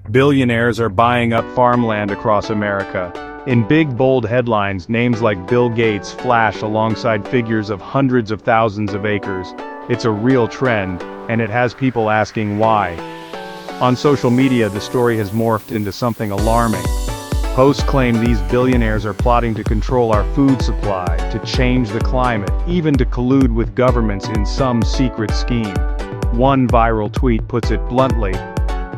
Billionaires are buying up farmland across America. In big bold headlines, names like Bill Gates flash alongside figures of hundreds of thousands of acres. It's a real trend, and it has people asking why. On social media, the story has morphed into something alarming. Posts claim these billionaires are plotting to control our food supply, to change the climate, even to collude with governments in some secret scheme. One viral tweet puts it bluntly: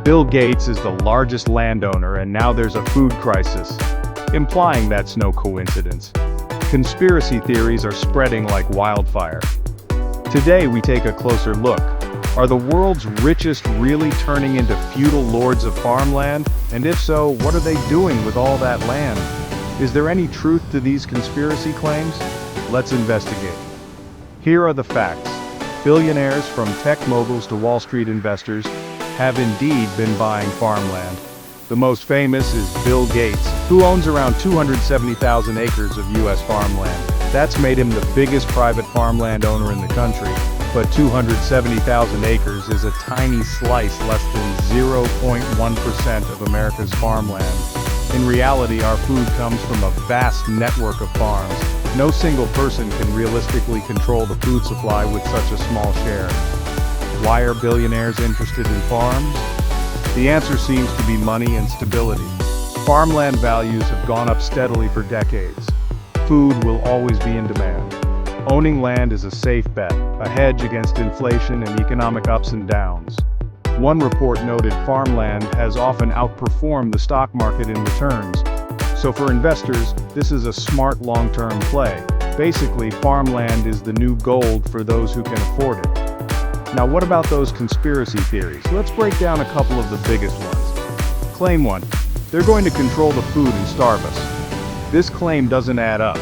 Bill Gates is the largest landowner and now there's a food crisis, implying that's no coincidence. Conspiracy theories are spreading like wildfire. Today we take a closer look. Are the world's richest really turning into feudal lords of farmland? And if so, what are they doing with all that land? Is there any truth to these conspiracy claims? Let's investigate. Here are the facts. Billionaires, from tech moguls to Wall Street investors, have indeed been buying farmland. The most famous is Bill Gates, who owns around 270,000 acres of U.S. farmland. That's made him the biggest private farmland owner in the country. But 270,000 acres is a tiny slice, less than 0.1% of America's farmland. In reality, our food comes from a vast network of farms. No single person can realistically control the food supply with such a small share. Why are billionaires interested in farms? The answer seems to be money and stability. Farmland values have gone up steadily for decades. Food will always be in demand. Owning land is a safe bet, a hedge against inflation and economic ups and downs. One report noted farmland has often outperformed the stock market in returns. So for investors, this is a smart long-term play. Basically, farmland is the new gold for those who can afford it. Now what about those conspiracy theories? Let's break down a couple of the biggest ones. Claim 1. They're going to control the food and starve us. This claim doesn't add up.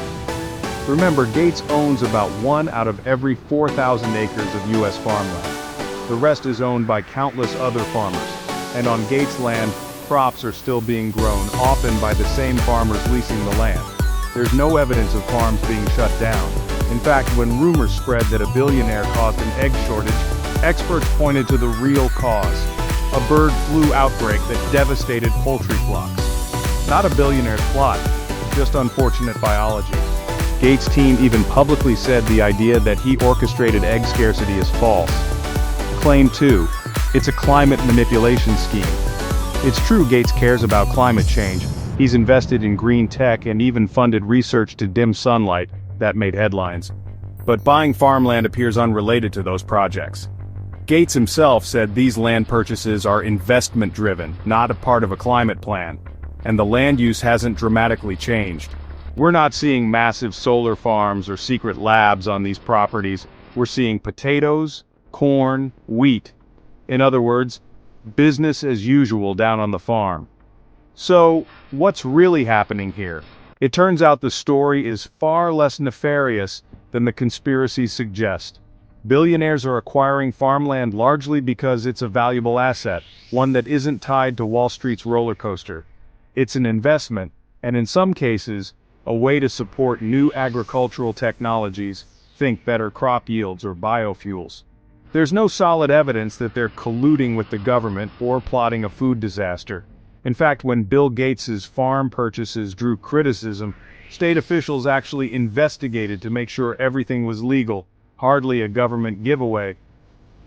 Remember, Gates owns about 1 out of every 4,000 acres of U.S. farmland. The rest is owned by countless other farmers. And on Gates' land, crops are still being grown, often by the same farmers leasing the land. There's no evidence of farms being shut down. In fact, when rumors spread that a billionaire caused an egg shortage, experts pointed to the real cause: a bird flu outbreak that devastated poultry flocks. Not a billionaire's plot, just unfortunate biology. Gates' team even publicly said the idea that he orchestrated egg scarcity is false. Claim 2. It's a climate manipulation scheme. It's true Gates cares about climate change. He's invested in green tech and even funded research to dim sunlight. That made headlines. But buying farmland appears unrelated to those projects. Gates himself said these land purchases are investment-driven, not a part of a climate plan. And the land use hasn't dramatically changed. We're not seeing massive solar farms or secret labs on these properties. We're seeing potatoes, corn, wheat. In other words, business as usual down on the farm. So, what's really happening here? It turns out the story is far less nefarious than the conspiracies suggest. Billionaires are acquiring farmland largely because it's a valuable asset, one that isn't tied to Wall Street's roller coaster. It's an investment, and in some cases, a way to support new agricultural technologies, think better crop yields or biofuels. There's no solid evidence that they're colluding with the government or plotting a food disaster. In fact, when Bill Gates' farm purchases drew criticism, state officials actually investigated to make sure everything was legal, hardly a government giveaway.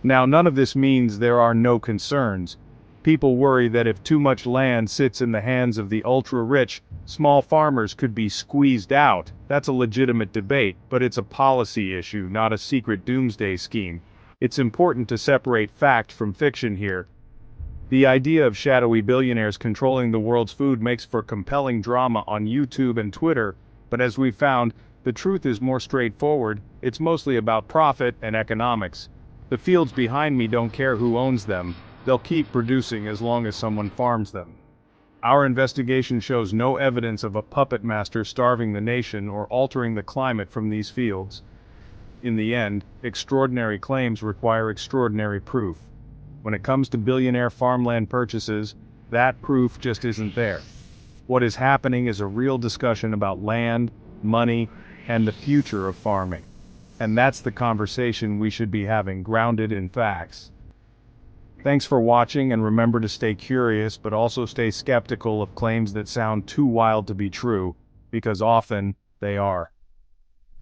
Now, none of this means there are no concerns. People worry that if too much land sits in the hands of the ultra-rich, small farmers could be squeezed out. That's a legitimate debate, but it's a policy issue, not a secret doomsday scheme. It's important to separate fact from fiction here. The idea of shadowy billionaires controlling the world's food makes for compelling drama on YouTube and Twitter, but as we've found, the truth is more straightforward. It's mostly about profit and economics. The fields behind me don't care who owns them. They'll keep producing as long as someone farms them. Our investigation shows no evidence of a puppet master starving the nation or altering the climate from these fields. In the end, extraordinary claims require extraordinary proof. When it comes to billionaire farmland purchases, that proof just isn't there. What is happening is a real discussion about land, money, and the future of farming. And that's the conversation we should be having, grounded in facts. Thanks for watching, and remember to stay curious but also stay skeptical of claims that sound too wild to be true, because often they are.